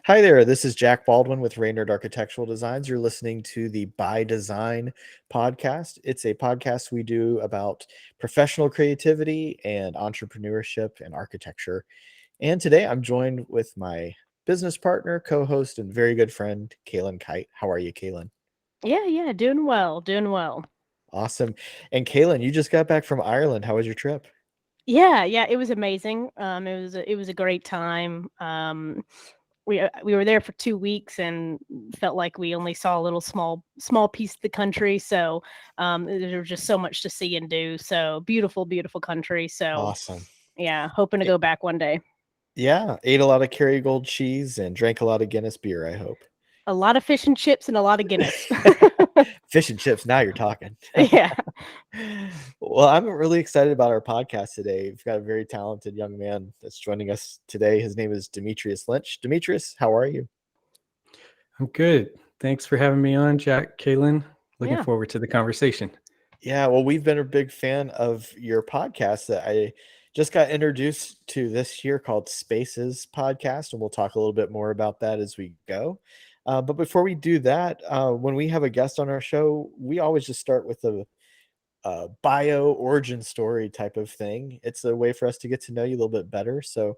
Hi there, this is Jack Baldwin with Reynard Architectural Designs. You're listening to the By Design podcast. It's a podcast we do about professional creativity and entrepreneurship and architecture. And today I'm joined with my business partner, co-host, and very good friend, Kaylin Kite. How are you, Kaylin? Yeah, doing well, doing well. Awesome. And Kaylin, you just got back from Ireland. How was your trip? Yeah, it was amazing. It was a great time. We were there for 2 weeks and felt like we only saw a little small piece of the country. So there was just so much to see and do. So beautiful country. So Awesome. yeah, hoping to go back one day. Yeah, ate a lot of Kerrygold cheese and drank a lot of Guinness beer, I hope. A lot of fish and chips and a lot of Guinness. Fish and chips, now you're talking. Yeah. Well, I'm really excited about our podcast today. We've got a very talented young man that's joining us today. His name is Dimitrius Lynch. Demetrius, how are you? I'm good. Thanks for having me on, Jack, Kaylin. Looking Yeah. forward to the conversation. Yeah, well, we've been a big fan of your podcast that I just got introduced to this year called Spaces Podcast, and we'll talk a little bit more about that as we go. But before we do that, when we have a guest on our show, we always just start with a bio origin story type of thing. It's a way for us to get to know you a little bit better. So,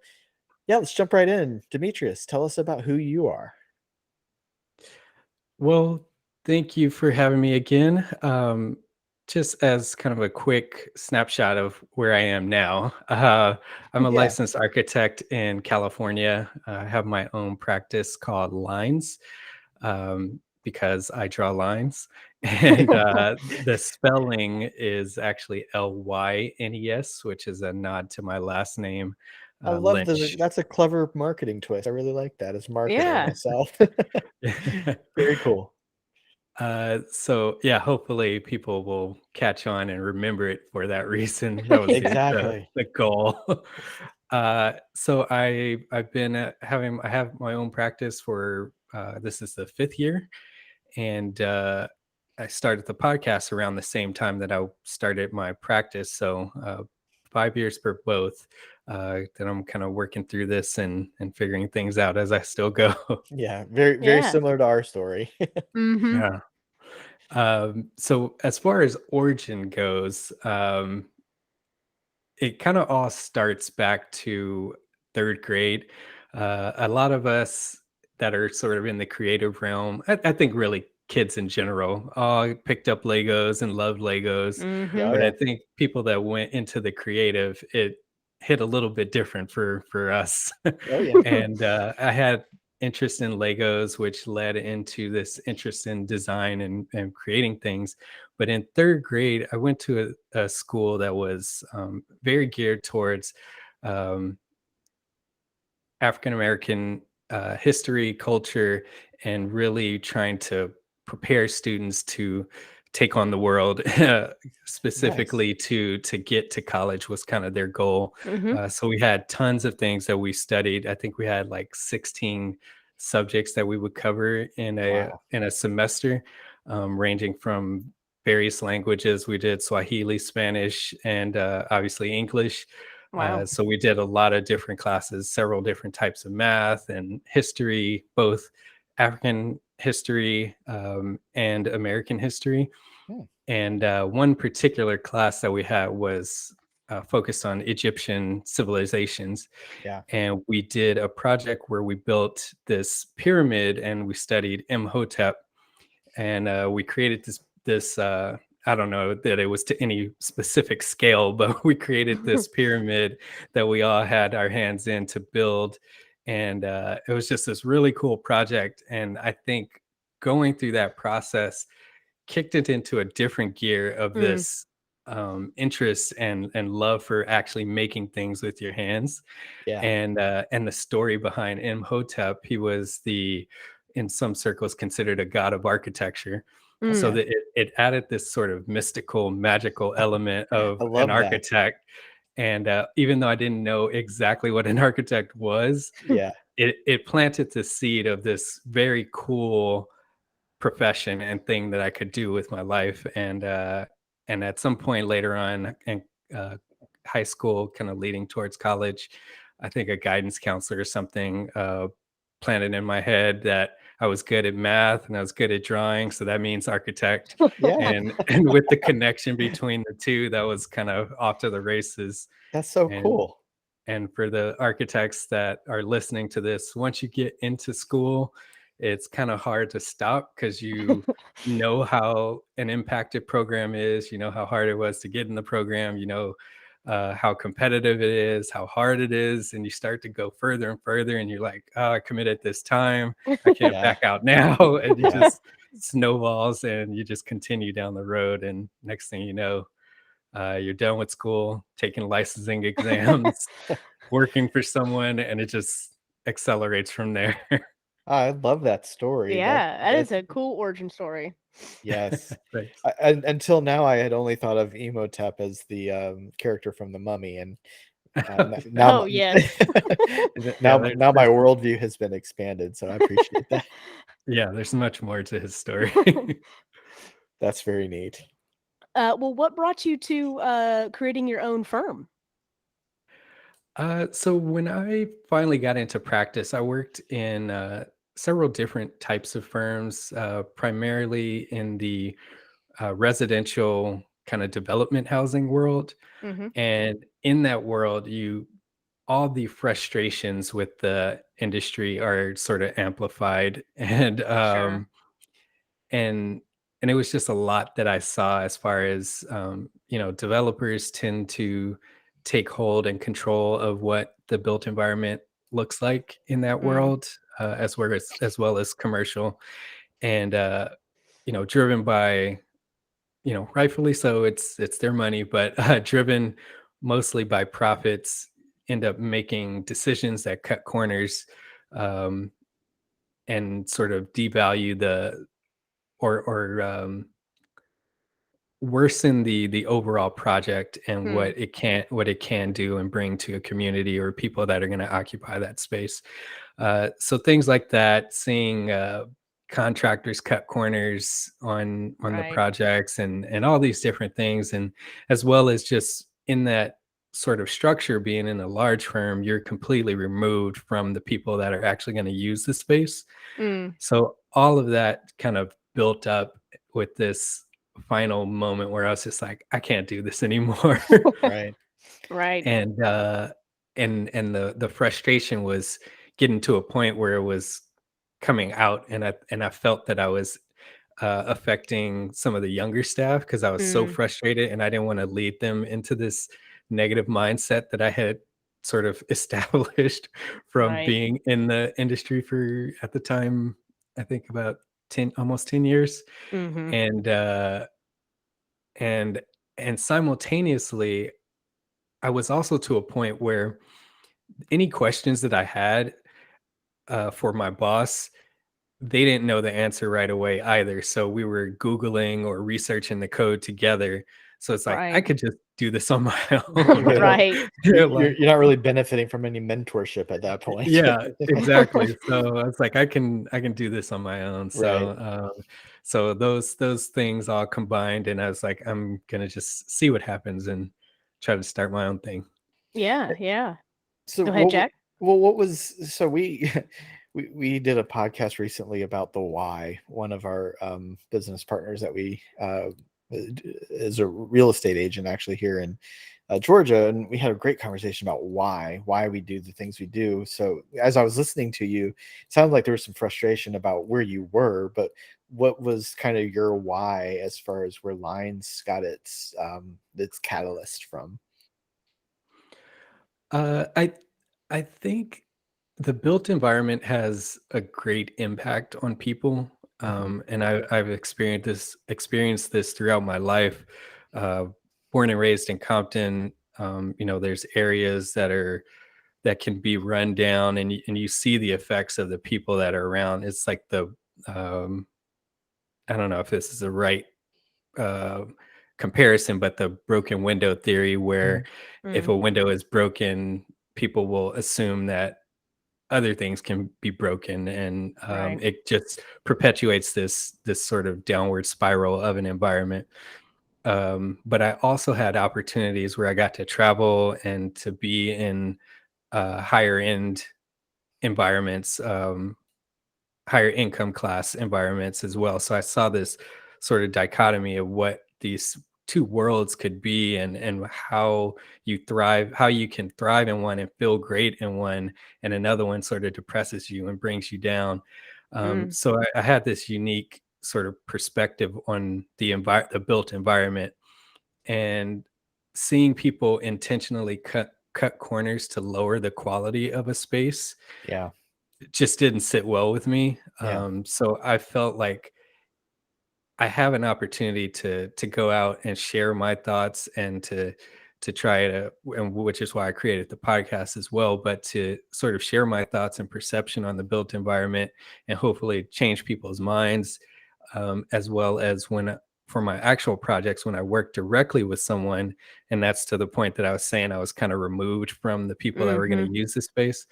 yeah, let's jump right in. Demetrius, tell us about who you are. Well, thank you for having me again. Just as kind of a quick snapshot of where I am now, I'm a Yeah. licensed architect in California. I have my own practice called Lines because I draw lines. And the spelling is actually Lynes, which is a nod to my last name, I love Lynch. that's a clever marketing twist. I really like that as marketing Yeah. myself. Very cool. So yeah, hopefully people will catch on and remember it for that reason. That was Yeah. Exactly. the goal. So I've been I have my own practice for this is the 5th year, and I started the podcast around the same time that I started my practice. So 5 years for both. Then I'm kind of working through this and figuring things out as I still go. Yeah, very Yeah. similar to our story. Mm-hmm. Yeah. So as far as origin goes, it kind of all starts back to 3rd grade. A lot of us that are sort of in the creative realm, I think really kids in general, all picked up Legos and loved Legos. Yeah, oh Mm-hmm. But yeah. I think people that went into the creative, it hit a little bit different for us. Oh yeah. And I had interest in Legos, which led into this interest in design and creating things. But in 3rd grade, I went to a school that was very geared towards um, African American history, culture, and really trying to prepare students to take on the world. Nice. Specifically to get to college was kind of their goal. Mm-hmm. So we had tons of things that we studied. I think we had like 16 subjects that we would cover Wow. in a semester, ranging from various languages. We did Swahili, Spanish, and obviously English. Wow. So we did a lot of different classes, several different types of math and history, both African history and American history. Hmm. And one particular class that we had was focused on Egyptian civilizations. Yeah. And we did a project where we built this pyramid and we studied Imhotep. And we created this I don't know that it was to any specific scale, but we created this pyramid that we all had our hands in to build. And it was just this really cool project. And I think going through that process kicked it into a different gear of Mm. this interest and love for actually making things with your hands. Yeah. And the story behind Imhotep, he was the in some circles considered a god of architecture. So Mm. Okay. that it added this sort of mystical, magical element I of an love that. architect. And even though I didn't know exactly what an architect was, Yeah. it planted the seed of this very cool profession and thing that I could do with my life. And at some point later on in uh, high school, kind of leading towards college, I think a guidance counselor or something planted in my head that I was good at math and I was good at drawing, so that means architect. Yeah, And with the connection between the two, that was kind of off to the races. that's so And cool. and for the architects that are listening to this, once you get into school, it's kind of hard to stop because you know how an impacted program is, you know how hard it was to get in the program, you know how competitive it is, how hard it is, and you start to go further and further, and you're like, oh, I committed this time, I can't Yeah, back out now, and you yeah. just snowballs and you just continue down the road, and next thing you know, you're done with school, taking licensing exams, working for someone, and it just accelerates from there. I love that story. Yeah, that That is a cool origin story. yes. Thanks. Until now, I had only thought of Imhotep as the character from The Mummy, and now Oh, yes. Yeah, now my worldview has been expanded, so I appreciate that. yeah, there's much more to his story. That's very neat. Well, what brought you to creating your own firm? So when I finally got into practice, I worked in several different types of firms, primarily in the residential kind of development housing world. Hmm. And in that world, all the frustrations with the industry are sort of amplified, Sure. and and it was just a lot that I saw as far as developers tend to take hold and control of what the built environment looks like in that Mm, world, as well as commercial, and driven by, rightfully so, it's their money, but driven mostly by profits, end up making decisions that cut corners, um, and sort of devalue the or worsen the overall project and mm, what it can do and bring to a community or people that are going to occupy that space. So things like that, seeing contractors cut corners on the right. projects and all these different things, and as well as just in that sort of structure, being in a large firm, you're completely removed from the people that are actually going to use the space. Mm, So all of that kind of built up with this final moment where I was just like, I can't do this anymore. Right. right. and the frustration was getting to a point where it was coming out, and I felt that I was affecting some of the younger staff because I was so Mm, frustrated and I didn't want to lead them into this negative mindset that I had sort of established from right. being in the industry for, at the time, I think about 10, almost 10 years. Hmm. And and and simultaneously, I was also to a point where any questions that I had for my boss, they didn't know the answer right away either. So we were Googling or researching the code together. So it's like I Right. could just do this on my own. Right. Yeah, You're not really benefiting from any mentorship at that point. yeah, exactly. So I was like, I can do this on my own. Right. So those things all combined, and I was like, I'm gonna just see what happens and try to start my own thing. Yeah. Yeah. So Go ahead, what? Jack. Well, what was so we we did a podcast recently about the why. One of our business partners that we is a real estate agent actually here in Georgia, and we had a great conversation about why we do the things we do. So as I was listening to you, it sounded like there was some frustration about where you were, but what was kind of your why as far as where Lines got its catalyst from? Uh, I I think the built environment has a great impact on people, Hmm. and I've experienced this throughout my life. Uh, Born and raised in Compton, there's areas that can be run down, and you see the effects of the people that are around. It's like um, I don't know if this is the right uh, comparison, but the broken window theory, where if Mm, a window is broken, people will assume that other things can be broken, and right. it just perpetuates this sort of downward spiral of an environment. But I also had opportunities where I got to travel and to be in higher end environments, higher income class environments as well. So I saw this sort of dichotomy of what these two worlds could be, and how you can thrive in one and feel great in one, and another one sort of depresses you and brings you down. So I had this unique sort of perspective on the built environment, and seeing people intentionally cut corners to lower the quality of a space Yeah. just didn't sit well with me. Yeah. So I felt like I have an opportunity to go out and share my thoughts, and to try to, and which is why I created the podcast as well, but to sort of share my thoughts and perception on the built environment, and hopefully change people's minds, as well as for my actual projects, when I work directly with someone. And that's to the point that I was saying I was kind of removed from the people that were going to use the space.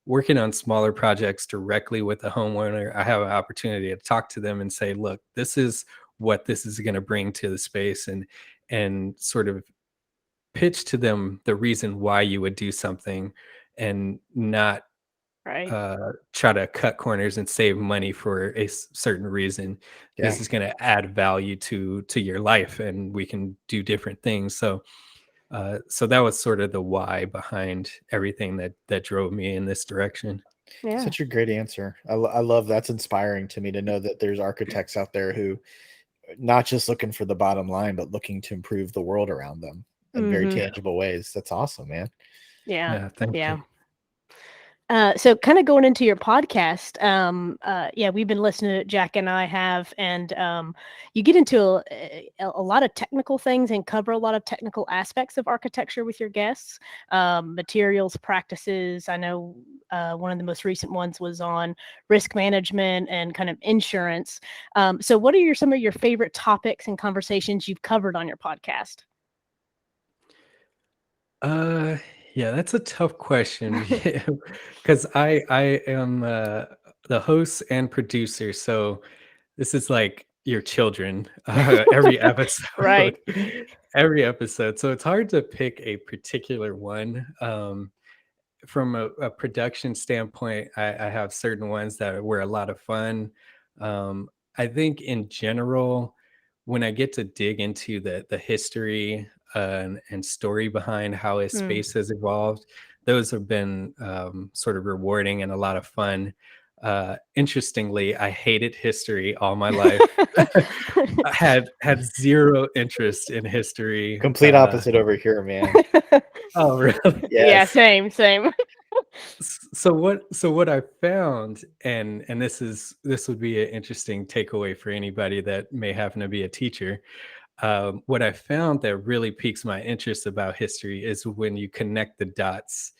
Working on smaller projects directly with the homeowner, I have an opportunity to talk to them and say, look, this is what this is going to bring to the space, and sort of pitch to them the reason why you would do something, and not Right. try to cut corners and save money for a certain reason. Yeah. This is going to add value to your life, and we can do different things. So so that was sort of the why behind everything that drove me in this direction. Yeah. Such a great answer. I love that's inspiring to me to know that there's architects out there who not just looking for the bottom line, but looking to improve the world around them in very tangible ways. That's awesome, man. Yeah. Yeah, thank Yeah. you. So kind of going into your podcast, yeah, we've been listening to it, Jack and I have, and you get into a lot of technical things and cover a lot of technical aspects of architecture with your guests, materials, practices. I know one of the most recent ones was on risk management and kind of insurance. So what are some of your favorite topics and conversations you've covered on your podcast? Yeah, that's a tough question because I am the host and producer, so this is like your children, every Right. episode, every episode. So it's hard to pick a particular one. From a production standpoint, I have certain ones that were a lot of fun. I think in general, when I get to dig into the history, and story behind how a space has evolved, those have been sort of rewarding and a lot of fun. Interestingly, I hated history all my life. I had zero interest in history. Complete opposite over here, man. Oh, really? Yeah, Yes. same. So what I found, and this would be an interesting takeaway for anybody that may happen to be a teacher. What I found that really piques my interest about history is when you connect the dots,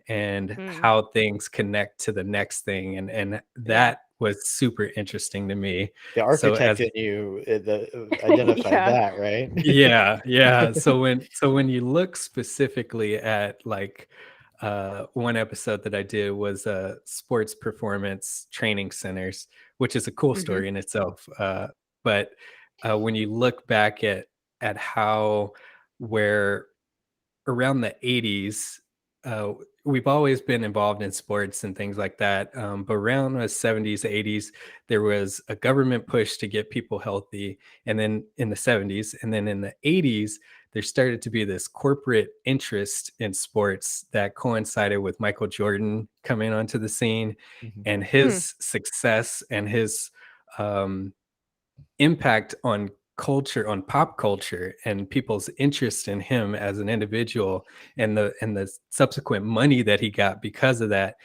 and how things connect to the next thing, and that was super interesting to me. The So architect as in you identified Yeah. that, right? yeah. So when you look specifically at, like, one episode that I did was sports performance training centers, which is a cool story in itself. But when you look back at how, where around the 80s, uh, we've always been involved in sports and things like that. But around the 70s, 80s, there was a government push to get people healthy. And then in the 70s, and then in the 80s, there started to be this corporate interest in sports that coincided with Michael Jordan coming onto the scene, Mhm. and his success, and his um, impact on culture, on pop culture, and people's interest in him as an individual, and the subsequent money that he got because of that.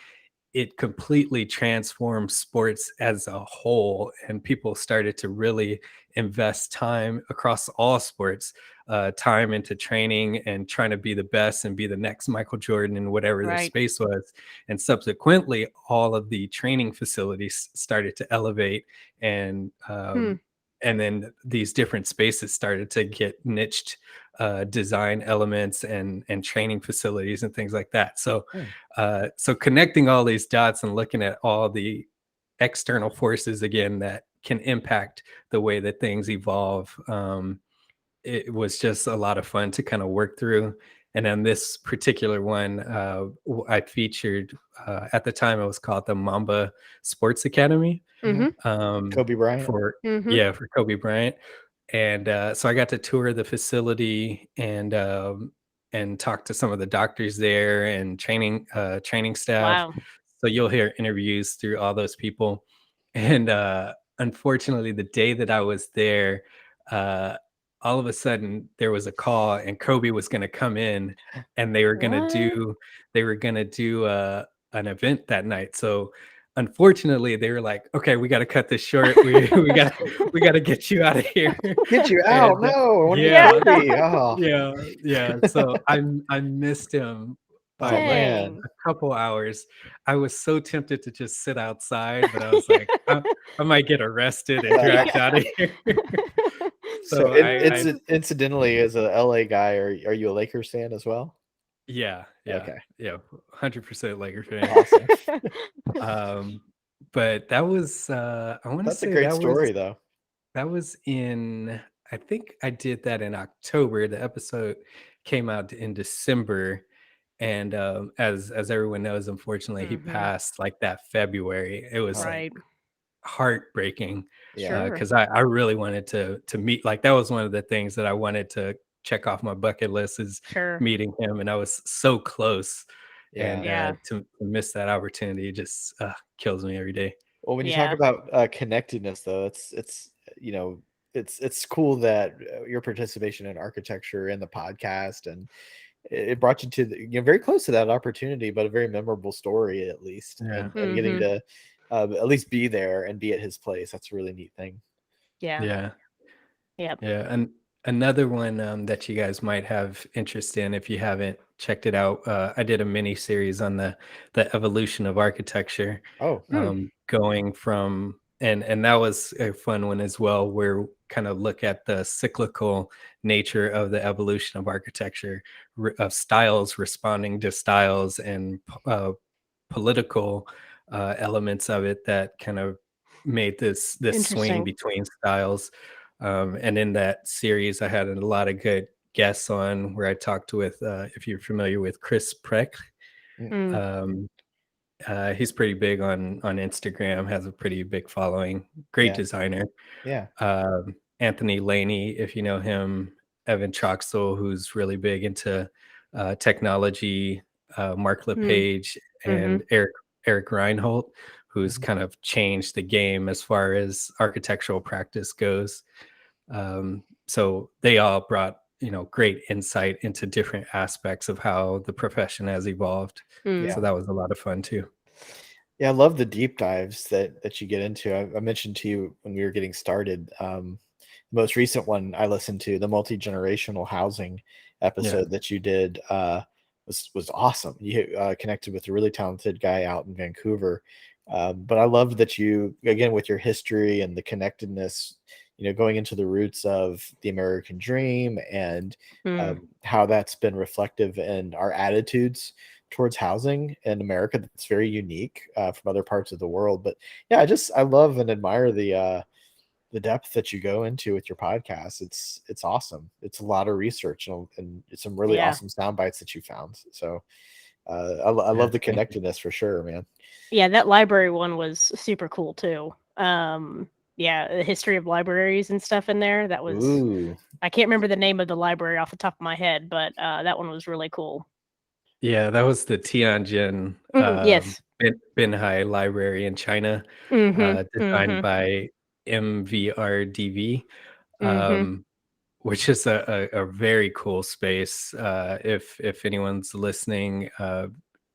It completely transformed sports as a whole, and people started to really invest time across all sports, time into training and trying to be the best and be the next Michael Jordan in whatever their Right. space was. And subsequently, all of the training facilities started to elevate, and then these different spaces started to get niched design elements and training facilities and things like that. So so connecting all these dots and looking at all the external forces again that can impact the way that things evolve, it was just a lot of fun to kind of work through. And on this particular one, I featured at the time it was called the Mamba Sports Academy, Kobe Bryant. for Mm-hmm. for Kobe Bryant. And so I got to tour the facility and talk to some of the doctors there and training staff. Wow. So you'll hear interviews through all those people. And unfortunately, the day that I was there, uh, all of a sudden there was a call, and Kobe was going to come in, and What? they were gonna do an event that night. So unfortunately, they were like, "Okay, we got to cut this short. We got to get you out of here." Get you And out! No, I want to meet yeah, Kobe. Oh, yeah. So I missed him by oh like man. Dang. a couple hours. I was so tempted to just sit outside, but I was like, I might get arrested and Yeah. dragged out of here. So So I incidentally, as a LA guy, are you a Lakers fan as well? yeah, Okay, 100% Laker fan. awesome. But that was I want to That's a say great story, though. that was in, I think I did that in October. The episode came out in December. And as everyone knows, unfortunately, he Mm-hmm. passed like that February. It was Oh, like Right. heartbreaking yeah. Sure. because I really wanted to meet. Like that was one of the things that I wanted to check off my bucket list is Sure. meeting him, and I was so close. Yeah. And Yeah. to miss that opportunity just kills me every day. Well, when you talk Yeah. about connectedness, though, it's you know, it's cool that your participation in architecture and the podcast, and it brought you to very close to that opportunity, but a very memorable story at least, Yeah, and getting Mm-hmm. to at least be there and be at his place. That's a really neat thing. Yeah. yeah. Yep. Yeah, and another one that you guys might have interest in if you haven't checked it out. I did a mini series on the evolution of architecture, Oh, Hmm. going from and that was a fun one as well, where kind of look at the cyclical nature of the evolution of architecture, of styles responding to styles, and political elements of it that kind of made this swing Interesting. between styles. And in that series, I had a lot of good guests on where I talked with, if you're familiar with Chris Preck, mm, Mm. um, he's pretty big on Instagram, has a pretty big following, great yeah, designer. yeah. Anthony Laney, if you know him, Evan Troxel, who's really big into technology, Mark Mm. LePage, Mm-hmm. and Eric Reinhold, who's Mhm. kind of changed the game as far as architectural practice goes. So they all brought great insight into different aspects of how the profession has evolved. Mm. So Yeah. that was a lot of fun too. Yeah, I love the deep dives that you get into. I mentioned to you when we were getting started. The most recent one I listened to, the multi-generational housing Yeah, episode that you did, was awesome. You connected with a really talented guy out in Vancouver. But I love that you, again, with your history and the connectedness, going into the roots of the American dream, and Mm. how that's been reflective in our attitudes towards housing in America. That's very unique from other parts of the world. But yeah, I love and admire the depth that you go into with your podcast. It's awesome. It's a lot of research, and it's some really Yeah. awesome sound bites that you found. So I yeah, love the thank you. connectedness for sure, man. Yeah, that library one was super cool too. Yeah, the history of libraries and stuff in there. That was Ooh, I can't remember the name of the library off the top of my head, but that one was really cool. Yeah, that was the Tianjin Yes. Binhai Library in China, Mm-hmm. designed Mm-hmm. by MVRDV, Mm-hmm. which is a very cool space. If anyone's listening,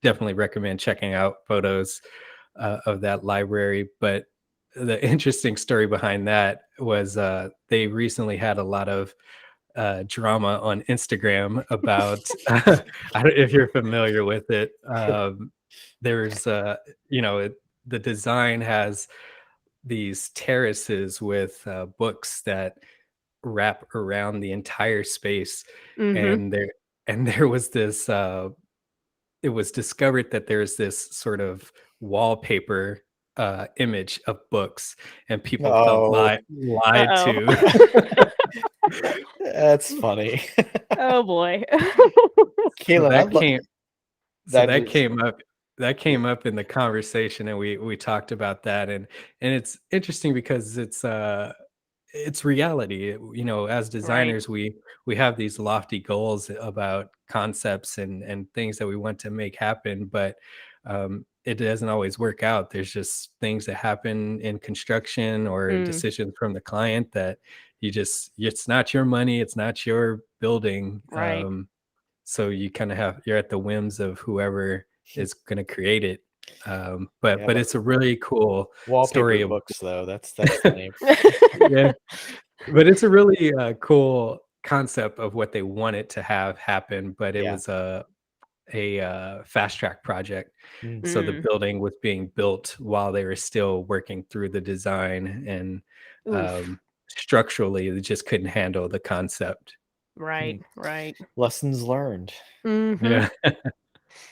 definitely recommend checking out photos of that library. But the interesting story behind that was they recently had a lot of drama on Instagram about I don't if you're familiar with it. There's the design has these terraces with books that wrap around the entire space, Mm-hmm. and there was this it was discovered that there's this sort of wallpaper image of books, and people felt Oh, lied Uh-oh. to. that's funny. Oh boy. So Caitlin, I that love came so that that is came up that yeah. came up in the conversation, and we talked about that, and it's interesting because it's reality. As Right. designers, we have these lofty goals about concepts and things that we want to make happen, but it doesn't always work out. There's just things that happen in construction or Mm, decisions from the client that it's not your money, it's not your building. right. So you kind of you're at the whims of whoever is going to create it. But Yeah, but it's a really cool wallpaper story of books though. That's funny. yeah, but it's a really cool concept of what they wanted to have happen. But it Yeah. was a fast track project, Mm. so the Mm. building was being built while they were still working through the design, and Oof. structurally they just couldn't handle the concept. Right. Mm. Right. Lessons learned. Mm-hmm. Yeah.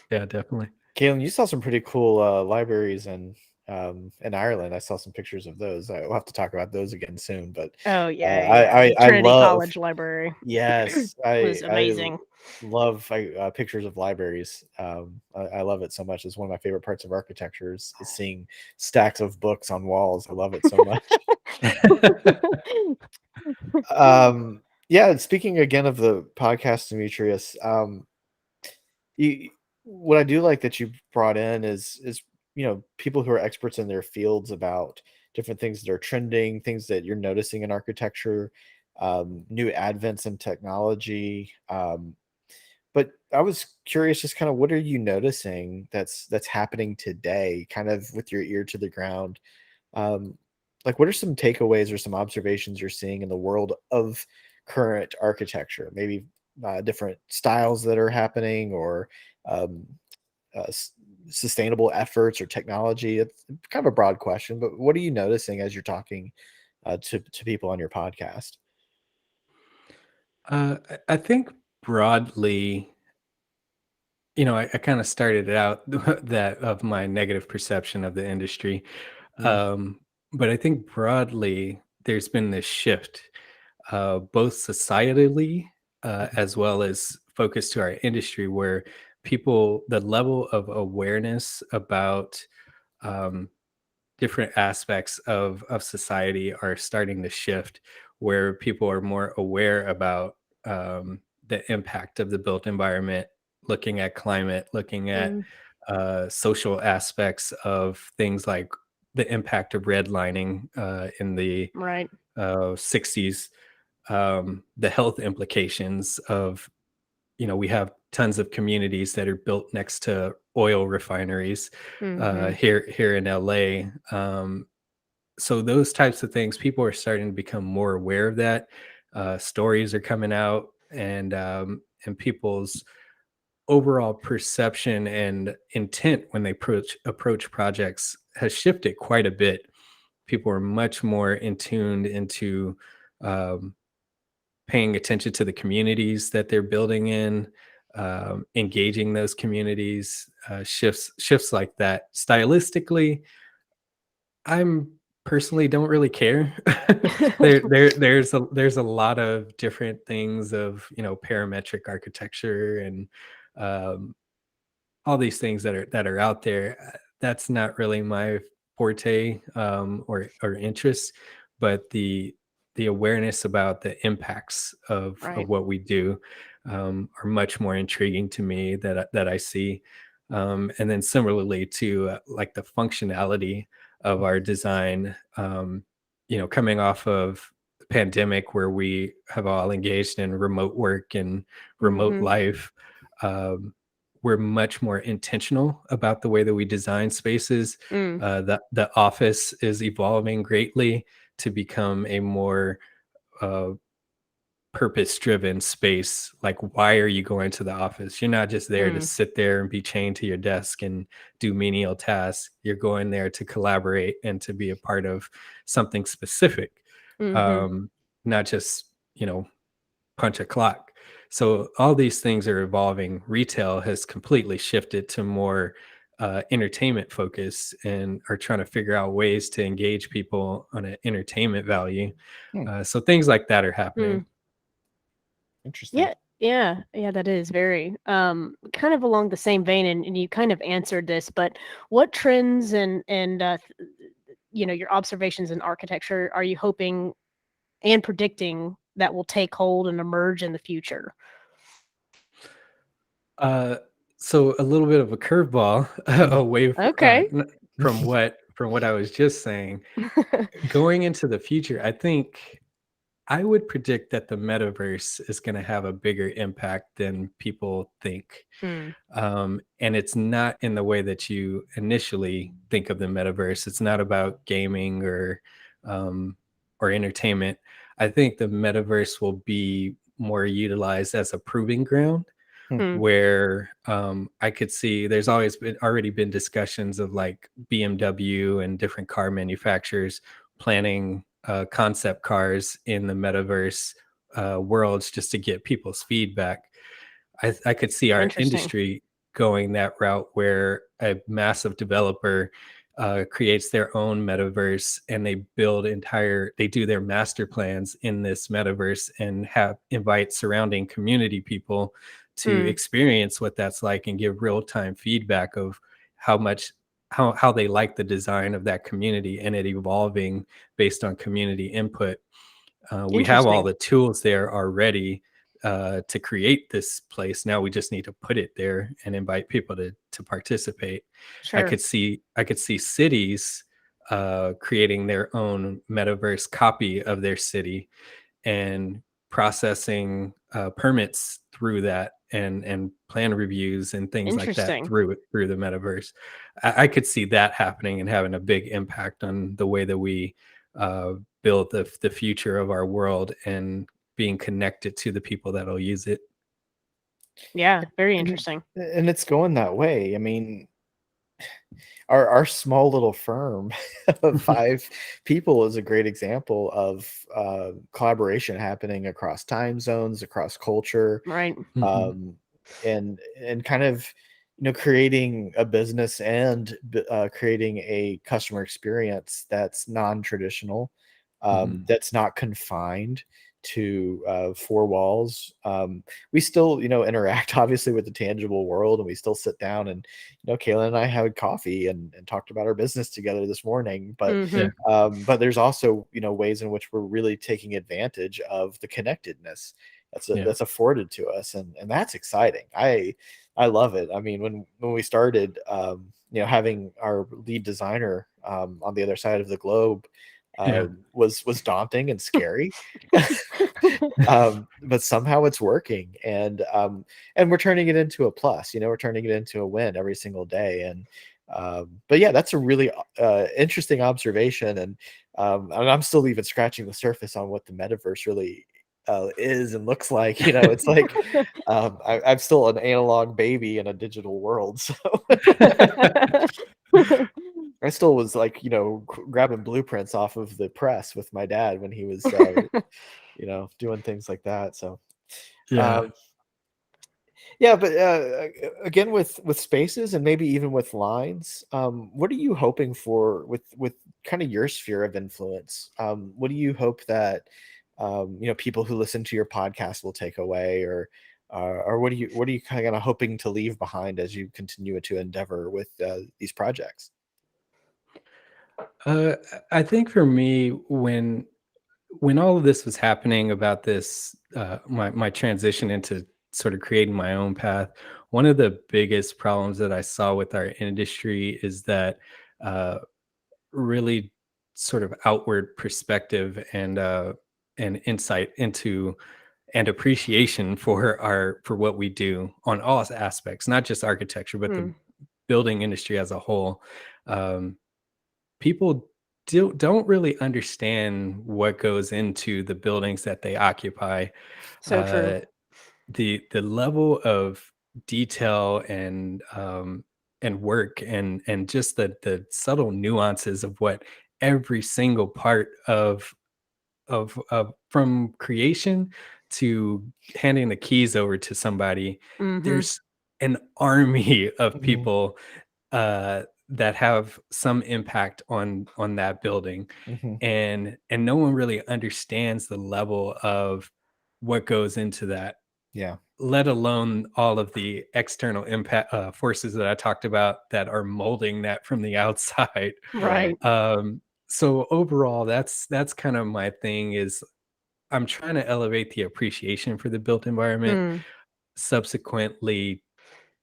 Yeah, definitely. Caitlin, you saw some pretty cool libraries in Ireland. I saw some pictures of those. We'll have to talk about those again soon. But Oh yeah, yeah. I Trinity love College Library yes, was I amazing. love pictures of libraries. I love it so much. It's one of my favorite parts of architecture is seeing stacks of books on walls. I love it so much. Yeah. Speaking again of the podcast, Demetrius, you, what I do like that you brought in is people who are experts in their fields about different things that are trending, things that you're noticing in architecture, new advents in technology. But I was curious, just kind of what are you noticing that's happening today, kind of with your ear to the ground? Um, like, what are some takeaways or some observations you're seeing in the world of current architecture? Maybe different styles that are happening, or um, sustainable efforts or technology. It's kind of a broad question, but what are you noticing as you're talking to people on your podcast? I think broadly, I kind of started it out that of my negative perception of the industry. Mm, Um, but I think broadly, there's been this shift, both societally mhm, as well as focus to our industry, where the level of awareness about um, different aspects of society are starting to shift, where people are more aware about the impact of the built environment, looking at climate, looking at Mm, social aspects of things like the impact of redlining in the right. 60s, the health implications of, we have tons of communities that are built next to oil refineries Mm-hmm. here in LA. So those types of things, people are starting to become more aware of that. Stories are coming out, and people's overall perception and intent when they approach projects has shifted quite a bit. People are much more in tuned into um, paying attention to the communities that they're building in, engaging those communities. Shifts like that. Stylistically, I'm personally don't really care. There's a lot of different things of, parametric architecture and um, all these things that are out there. That's not really my forte, or interest, but the awareness about the impacts of Right. what we do are much more intriguing to me that I see. And then similarly to like the functionality of our design, coming off of the pandemic where we have all engaged in remote work and remote Mm-hmm. life. um, we're much more intentional about the way that we design spaces. Mm, The office is evolving greatly to become a more uh, purpose-driven space. Like, why are you going to the office? You're not just there to mm, sit there and be chained to your desk and do menial tasks. You're going there to collaborate and to be a part of something specific, mm-hmm. um, not just punch a clock. So all these things are evolving. Retail has completely shifted to more entertainment focus and are trying to figure out ways to engage people on an entertainment value. So things like that are happening. Interesting. Yeah, that is very kind of along the same vein, and you kind of answered this, but what trends and your observations in architecture are you hoping and predicting that will take hold and emerge in the future? Uh, so a little bit of a curveball away Okay. from what I was just saying. Going into the future, I would predict that the metaverse is going to have a bigger impact than people think. Mm, And it's not in the way that you initially think of the metaverse. It's not about gaming um, or entertainment. I think the metaverse will be more utilized as a proving ground mm, where I could see there's already been discussions of like BMW and different car manufacturers planning concept cars in the metaverse worlds just to get people's feedback. I could see our interesting. industry going that route where a massive developer creates their own metaverse and they do their master plans in this metaverse and invite surrounding community people to Mm, experience what that's like and give real-time feedback of how much how they like the design of that community and it evolving based on community input. We have all interesting. the tools there already to create this place. Now we just need to put it there and invite people to participate. Sure. I could see cities creating their own metaverse copy of their city and processing permits through that and plan reviews and things like that Interesting. through the metaverse. I could see that happening and having a big impact on the way that we uh, build the future of our world and being connected to the people that'll use it. Yeah, very And interesting. and it's going that way. I mean, our small little firm of 5 people is a great example of collaboration happening across time zones, across culture, Right. Mhm. um, and kind of creating a business and creating a customer experience that's non-traditional, Mhm. that's not confined to 4 walls. We still interact obviously with the tangible world, and we still sit down and Kayla and I had coffee and talked about our business together this morning, Yeah. Mhm. but there's also ways in which we're really taking advantage of the connectedness Yeah. that's afforded to us, and that's exciting. I love it. I mean, when we started, having our lead designer on the other side of the globe Yeah. was daunting and scary. But somehow it's working, and we're turning it into a plus. We're turning it into a win every single day. And but yeah, that's a really interesting observation, and I'm still even scratching the surface on what the metaverse really is and looks like. It's like I'm still an analog baby in a digital world, so I still was like grabbing blueprints off of the press with my dad when he was doing things like that. So Yeah. um, yeah, but again, with spaces and maybe even with lines, what are you hoping for with kind of your sphere of influence? What do you hope that people who listen to your podcast will take away, or what are you kind of hoping to leave behind as you continue to endeavor with these projects? Uh, I think for me, when all of this was happening about this, my transition into sort of creating my own path, one of the biggest problems that I saw with our industry is that uh, really sort of outward perspective and insight into and appreciation for what we do on all aspects, not just architecture, but the Mm, building industry as a whole. Um, People don't really understand what goes into the buildings that they occupy. so true. Uh, the level of detail and work and just the subtle nuances of what every single part of from creation to handing the keys over to somebody. Mhm. There's an army of Mhm. people that have some impact on that building, Mhm. and no one really understands the level of what goes into that, Yeah. let alone all of the external impact forces that I talked about that are molding that from the outside. Right. Right. So overall, that's kind of my thing, is I'm trying to elevate the appreciation for the built environment, Mm. subsequently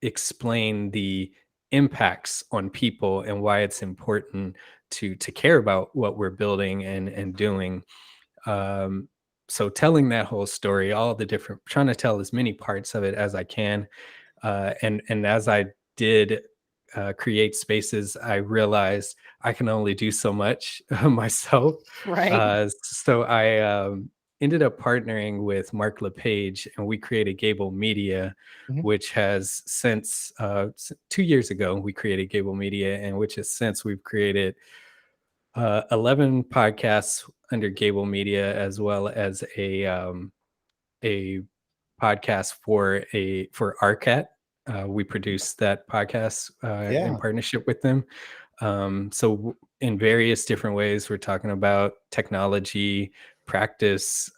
explain the impacts on people and why it's important to care about what we're building and doing. um, so telling that whole story, all the different, trying to tell as many parts of it as I can, and as I did create spaces, I realized I can only do so much myself. Right. So I ended up partnering with Mark LePage, and we created Gable Media, Mhm. which has since 2 years ago we created Gable Media, and which has since we've created 11 podcasts under Gable Media, as well as a podcast for RCAT. We produce that podcast in Yeah. partnership with them. In various different ways, we're talking about technology, practice,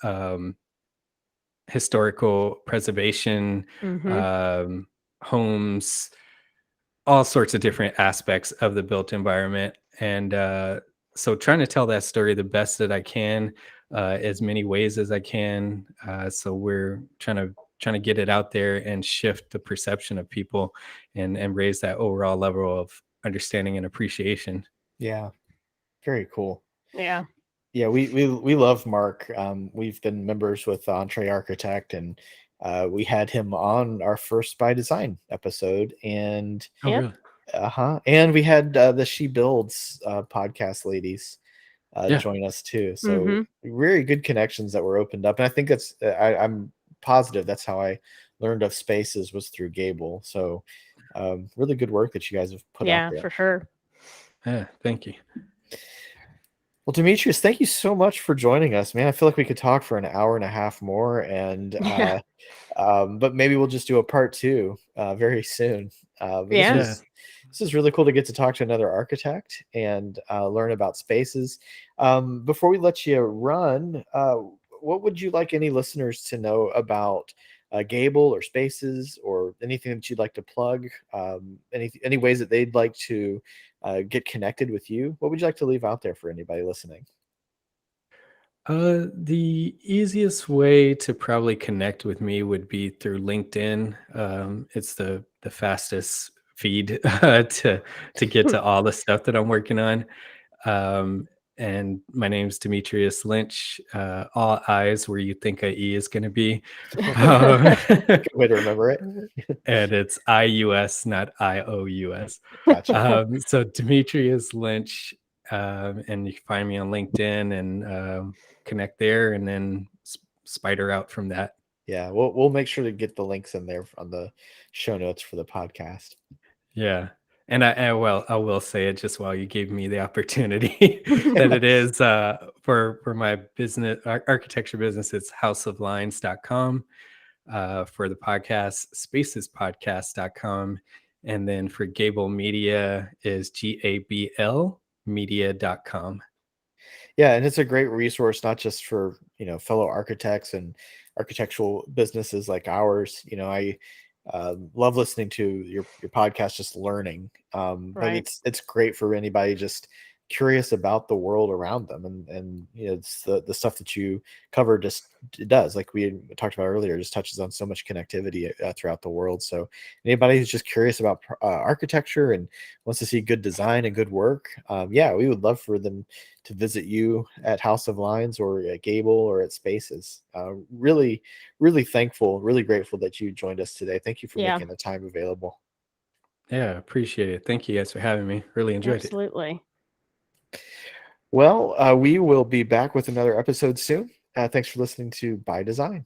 historical preservation, Mm-hmm. um, homes, all sorts of different aspects of the built environment. And so trying to tell that story the best that I can, as many ways as I can. So we're trying to get it out there and shift the perception of people, and raise that overall level of understanding and appreciation. Yeah. Very cool. Yeah. Yeah, we love Mark. We've been members with Entree Architect, and we had him on our first By Design episode, and Oh, Yep. really? and we had the She Builds podcast ladies Yeah. join us too. So Mm-hmm. very good connections that were opened up, and I think that's I'm positive that's how I learned of Spaces was through Gable. So really good work that you guys have put out Yeah, there. for sure. Yeah. Thank you. Well, Demetrius, thank you so much for joining us, man. I feel like we could talk for an hour and a half more, and Yeah. but maybe we'll just do a part two very soon. But Yeah. Yeah. this is really cool to get to talk to another architect and learn about Spaces. Before we let you run, what would you like any listeners to know about Gable or Spaces, or anything that you'd like to plug? Any ways that they'd like to get connected with you? What would you like to leave out there for anybody listening? The easiest way to probably connect with me would be through LinkedIn. It's the fastest feed to get to all the stuff that I'm working on. Um, and my name's Dimitrius Lynch. All eyes where you think a E is going to be. Um, Good way to remember it. and it's IUS, not IOUS. Gotcha. So Demetrius Lynch, and you can find me on LinkedIn, and connect there, and then spider out from that. Yeah, we'll make sure to get the links in there on the show notes for the podcast. Yeah. And I will say it just while you gave me the opportunity, that it is for my business, architecture business, it's houseoflines.com. For the podcast, spacespodcast.com. And then for Gable Media is GABL media.com. Yeah, and it's a great resource not just for, fellow architects and architectural businesses like ours. I love listening to your podcast, just learning. But Right. it's great for anybody just curious about the world around them, and it's the stuff that you cover. Just it does, like we had talked about earlier, just touches on so much connectivity throughout the world. So anybody who's just curious about architecture and wants to see good design and good work, yeah, we would love for them to visit you at House of Lines or at Gable or at Spaces. Really, really thankful, really grateful that you joined us today. Thank you for Yeah. making the time available. Yeah, appreciate it. Thank you guys for having me. Really enjoyed it. Absolutely. Well, we will be back with another episode soon. Thanks for listening to By Design.